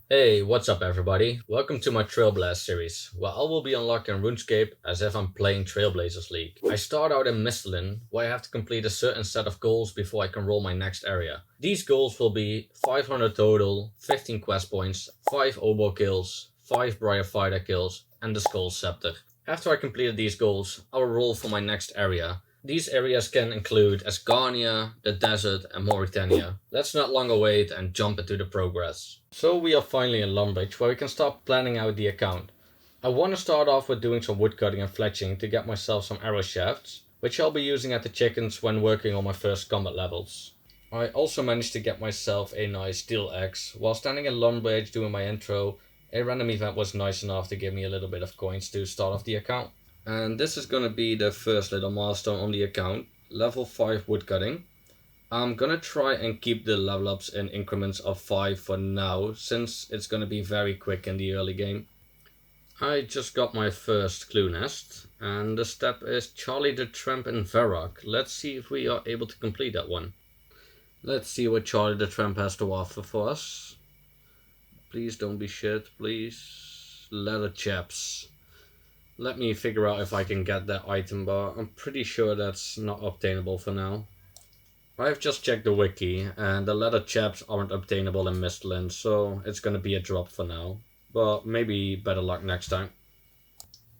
Hey, what's up everybody? Welcome to my TrailBlast series, where I will be unlocking RuneScape as if I'm playing Trailblazers League. I start out in Misthalin, where I have to complete a certain set of goals before I can roll my next area. These goals will be 500 total, 15 quest points, 5 oboe kills, 5 Briar Fighter kills, and the Skull Scepter. After I completed these goals, I will roll for my next area. These areas can include Asgarnia, the desert, and Mauritania. Let's not longer wait and jump into the progress. So we are finally in Lumbridge, where we can start planning out the account. I want to start off with doing some woodcutting and fletching to get myself some arrow shafts, which I'll be using at the chickens when working on my first combat levels. I also managed to get myself a nice steel axe. While standing in Lumbridge doing my intro, a random event was nice enough to give me a little bit of coins to start off the account. And this is gonna be the first little milestone on the account, level 5 woodcutting. I'm gonna try and keep the level ups in increments of 5 for now, since it's gonna be very quick in the early game. I just got my first clue nest, and the step is Charlie the Tramp in Varrock. Let's see if we are able to complete that one. Let's see what Charlie the Tramp has to offer for us. Please don't be shit, please. Leather chaps. Let me figure out if I can get that item bar. I'm pretty sure that's not obtainable for now. I've just checked the wiki and the leather chaps aren't obtainable in Misthalin, so it's gonna be a drop for now. But maybe better luck next time.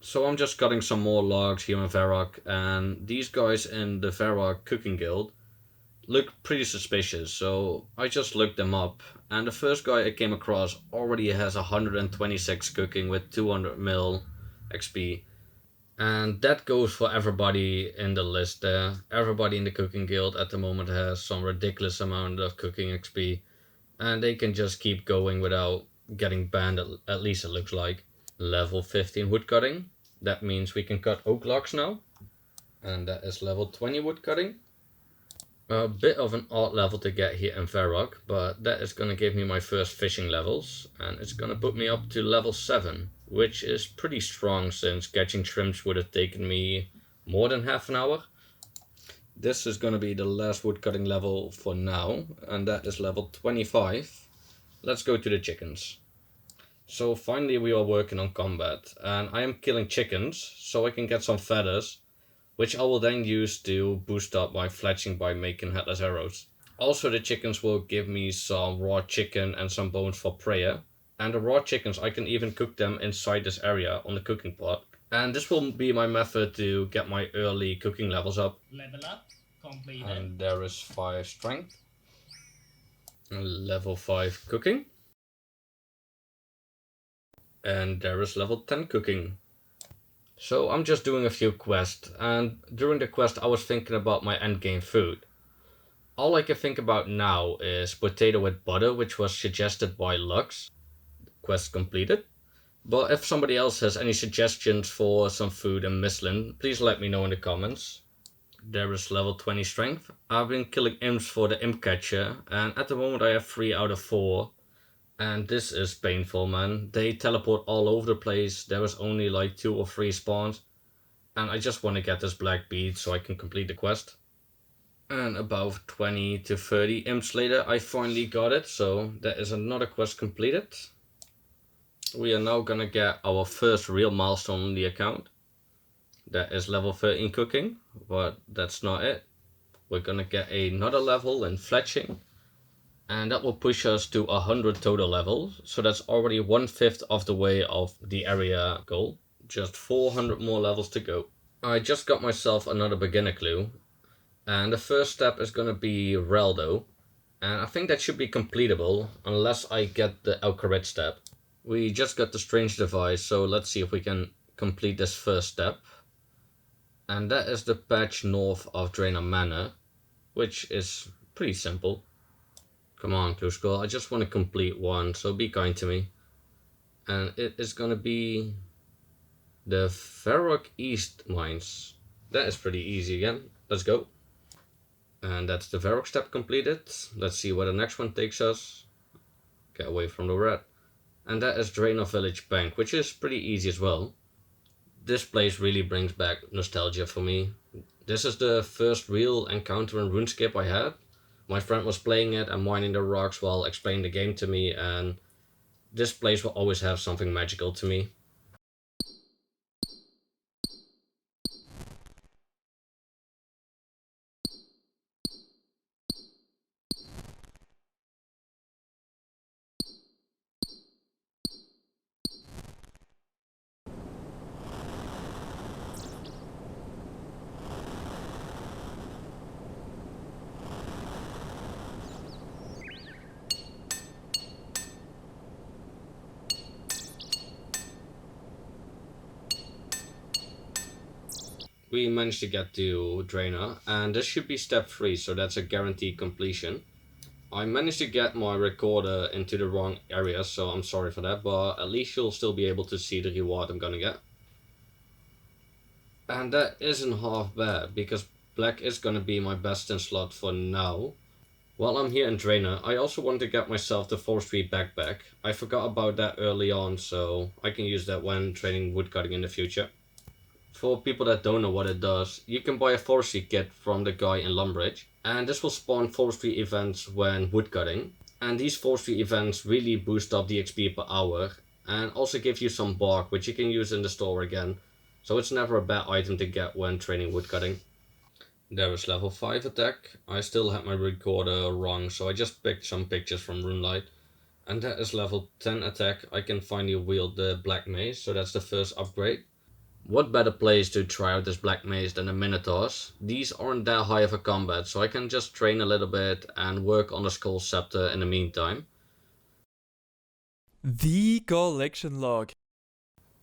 So I'm just cutting some more logs here in Varrock, and these guys in the Varrock cooking guild look pretty suspicious, so I just looked them up, and the first guy I came across already has 126 cooking with 200 mil XP. And that goes for everybody in the list there. Everybody in the cooking guild at the moment has some ridiculous amount of cooking XP, and they can just keep going without getting banned, at least it looks like. Level 15 woodcutting. That means we can cut oak logs now. And that is level 20 woodcutting. A bit of an odd level to get here in Varrock, but that is going to give me my first fishing levels, and it's going to put me up to level 7, which is pretty strong since catching shrimps would have taken me more than half an hour. This is going to be the last woodcutting level for now, and that is level 25. Let's go to the chickens. So finally we are working on combat, and I am killing chickens so I can get some feathers, which I will then use to boost up my fletching by making headless arrows. Also, the chickens will give me some raw chicken and some bones for prayer. And the raw chickens, I can even cook them inside this area on the cooking pot. And this will be my method to get my early cooking levels up. Level up completed. And there is 5 strength. Level 5 cooking. And there is level 10 cooking. So I'm just doing a few quests, and during the quest I was thinking about my endgame food. All I can think about now is potato with butter, which was suggested by Lux. Quest completed. But if somebody else has any suggestions for some food in Michelin, please let me know in the comments. There is level 20 strength. I've been killing imps for the imp catcher, and at the moment I have 3 out of 4. And this is painful, man. They teleport all over the place. There was only like 2 or 3 spawns. And I just want to get this black bead so I can complete the quest. And about 20 to 30 imps later, I finally got it. So that is another quest completed. We are now gonna get our first real milestone on the account. That is level 13 cooking, but that's not it. We're gonna get another level in fletching, and that will push us to 100 total levels. So that's already 1/5 of the way of the area goal. Just 400 more levels to go. I just got myself another beginner clue, and the first step is gonna be Reldo, and I think that should be completable unless I get the Alcarid step. We just got the strange device, so let's see if we can complete this first step. And that is the patch north of Draenor Manor, which is pretty simple. Come on, Clue Skull, I just want to complete one, so be kind to me. And it is gonna be the Varrock East Mines. That is pretty easy again. Let's go. And that's the Varrock step completed. Let's see where the next one takes us. Get away from the red. And that is Draenor Village Bank, which is pretty easy as well. This place really brings back nostalgia for me. This is the first real encounter in RuneScape I had. My friend was playing it and mining the rocks while explaining the game to me, and This place will always have something magical to me. We managed to get to Drainer, and this should be step 3, so that's a guaranteed completion. I managed to get my recorder into the wrong area, so I'm sorry for that, but at least you'll still be able to see the reward I'm gonna get. And that isn't half bad, because black is gonna be my best in slot for now. While I'm here in Drainer, I also want to get myself the forestry backpack. I forgot about that early on, so I can use that when training woodcutting in the future. For people that don't know what it does, you can buy a forestry kit from the guy in Lumbridge, and this will spawn forestry events when woodcutting. And these forestry events really boost up the XP per hour, and also give you some bark which you can use in the store again, so it's never a bad item to get when training woodcutting. There is level 5 attack. I still had my recorder wrong, so I just picked some pictures from Runelight. And that is level 10 attack. I can finally wield the Black Mace, so that's the first upgrade. What better place to try out this Black Mace than the Minotaurs? These aren't that high of a combat, so I can just train a little bit and work on the Skull Scepter in the meantime. The collection log.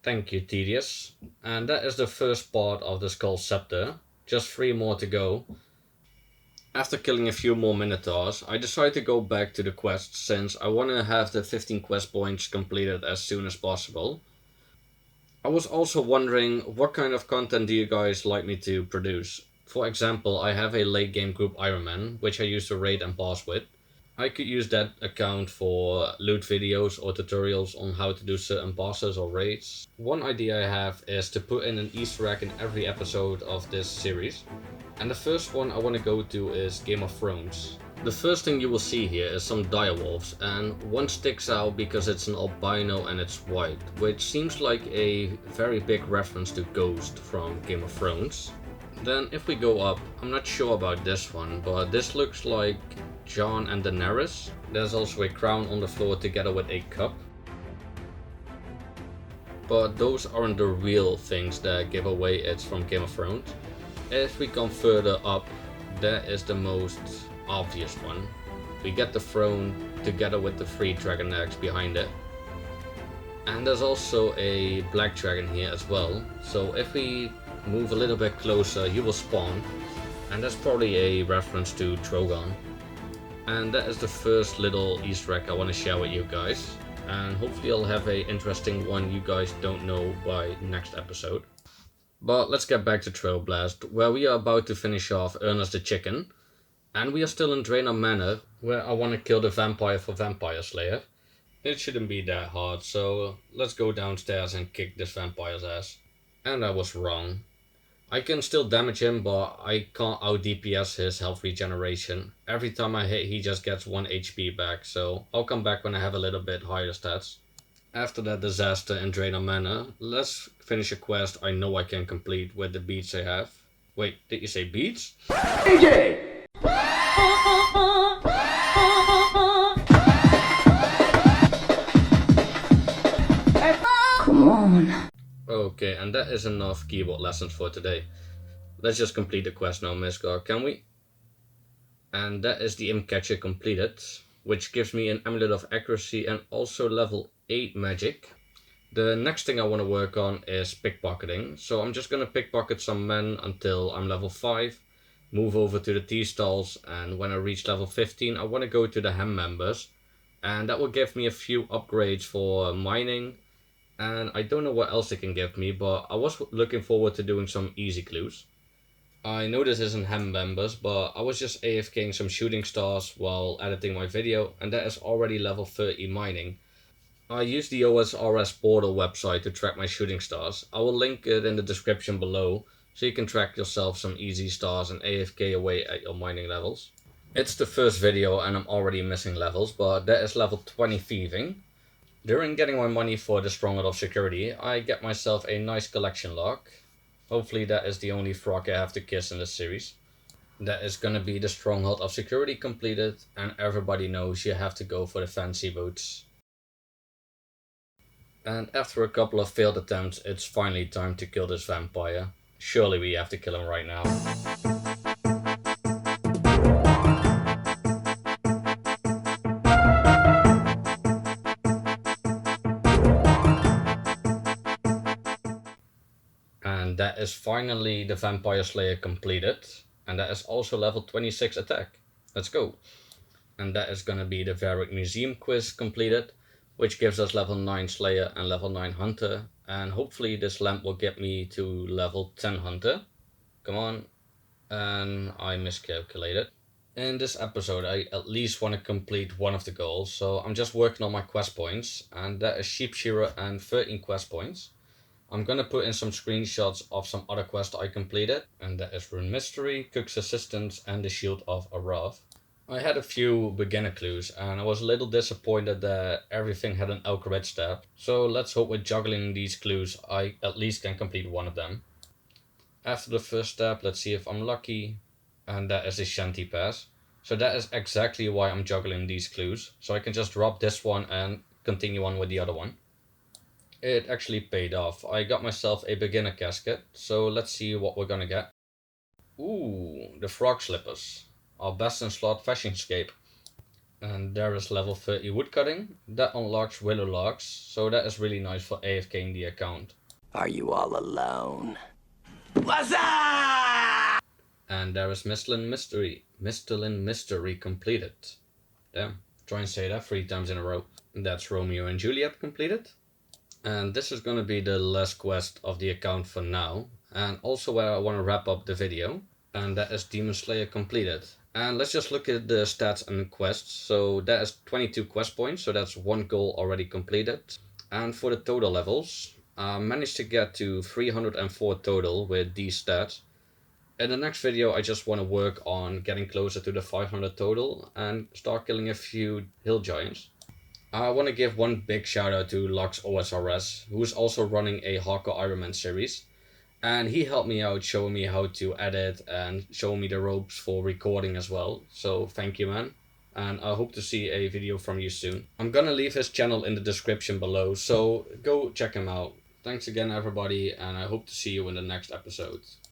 Thank you, Tedious. And that is the first part of the Skull Scepter. Just 3 more to go. After killing a few more Minotaurs, I decided to go back to the quest since I want to have the 15 quest points completed as soon as possible. I was also wondering, what kind of content do you guys like me to produce? For example, I have a late game group Ironman, which I used to raid and boss with. I could use that account for loot videos or tutorials on how to do certain bosses or raids. One idea I have is to put in an Easter egg in every episode of this series. And the first one I want to go to is Game of Thrones. The first thing you will see here is some direwolves, and one sticks out because it's an albino and it's white, which seems like a very big reference to Ghost from Game of Thrones. Then if we go up, I'm not sure about this one, but this looks like Jon and Daenerys. There's also a crown on the floor together with a cup. But those aren't the real things that give away it's from Game of Thrones. If we come further up, that is the most obvious one. We get the throne together with the 3 dragon eggs behind it. And there's also a black dragon here as well. So if we move a little bit closer, he will spawn. And that's probably a reference to Drogon. And that is the first little Easter egg I want to share with you guys. And hopefully I'll have an interesting one you guys don't know by next episode. But let's get back to TrailBlast, where we are about to finish off Ernest the Chicken. And we are still in Draenor Manor, where I want to kill the vampire for Vampire Slayer. It shouldn't be that hard, so let's go downstairs and kick this vampire's ass. And I was wrong. I can still damage him, but I can't out DPS his health regeneration. Every time I hit, he just gets 1 HP back, so I'll come back when I have a little bit higher stats. After that disaster in Draenor Manor, let's finish a quest I know I can complete with the beats I have. Wait, did you say beats? AJ! Come on. Okay, and that is enough keyboard lessons for today. Let's just complete the quest now, Misgar, can we? And that is the imp catcher completed, which gives me an amulet of accuracy and also level 8 magic. The next thing I want to work on is pickpocketing, so I'm just going to pickpocket some men until I'm level 5, move over to the tea stalls, and when I reach level 15 I want to go to the hem members, and that will give me a few upgrades for mining, and I don't know what else it can give me, but I was looking forward to doing some easy clues. I know this isn't hem members, but I was just AFKing some shooting stars while editing my video, and that is already level 30 mining. I use the osrs portal website to track my shooting stars. I will link it in the description below, so you can track yourself some easy stars and AFK away at your mining levels. It's the first video and I'm already missing levels, but that is level 20 thieving. During getting my money for the Stronghold of Security, I get myself a nice collection log. Hopefully that is the only frog I have to kiss in this series. That is gonna be the Stronghold of Security completed, and everybody knows you have to go for the fancy boots. And after a couple of failed attempts, it's finally time to kill this vampire. Surely we have to kill him right now. And that is finally the Vampire Slayer completed. And that is also level 26 attack. Let's go. And that is gonna be the Varric Museum quiz completed, which gives us level 9 Slayer and level 9 Hunter. And hopefully this lamp will get me to level 10 Hunter. Come on. And I miscalculated. In this episode I at least want to complete one of the goals, so I'm just working on my quest points, and that is Sheep Shearer and 13 quest points. I'm gonna put in some screenshots of some other quests I completed, and that is Rune Mystery, Cook's Assistance, and the Shield of Arav. I had a few beginner clues, and I was a little disappointed that everything had an algorithm step, so let's hope with juggling these clues I at least can complete one of them. After the first step, let's see if I'm lucky, and that is the Shanty Pass. So that is exactly why I'm juggling these clues, so I can just drop this one and continue on with the other one. It actually paid off. I got myself a beginner casket, so let's see what we're gonna get. Ooh, the frog slippers. Our best in slot fashionscape. And there is level 30 woodcutting. That unlocks willow logs, so that is really nice for AFKing the account. Are you all alone? And there is Misthalin Mystery completed. Damn, try and say that 3 times in a row. That's Romeo and Juliet completed. And this is gonna be the last quest of the account for now, and also where I want to wrap up the video, and that is Demon Slayer completed. And let's just look at the stats and quests. So that is 22 quest points, so that's 1 goal already completed. And for the total levels, I managed to get to 304 total with these stats. In the next video I just want to work on getting closer to the 500 total and start killing a few hill giants. I want to give one big shout out to Lux OSRS, who is also running a hardcore Ironman series, and he helped me out showing me how to edit and showing me the ropes for recording as well, so thank you, man, and I hope to see a video from you soon. I'm gonna leave his channel in the description below, so go check him out. Thanks again everybody, and I hope to see you in the next episode.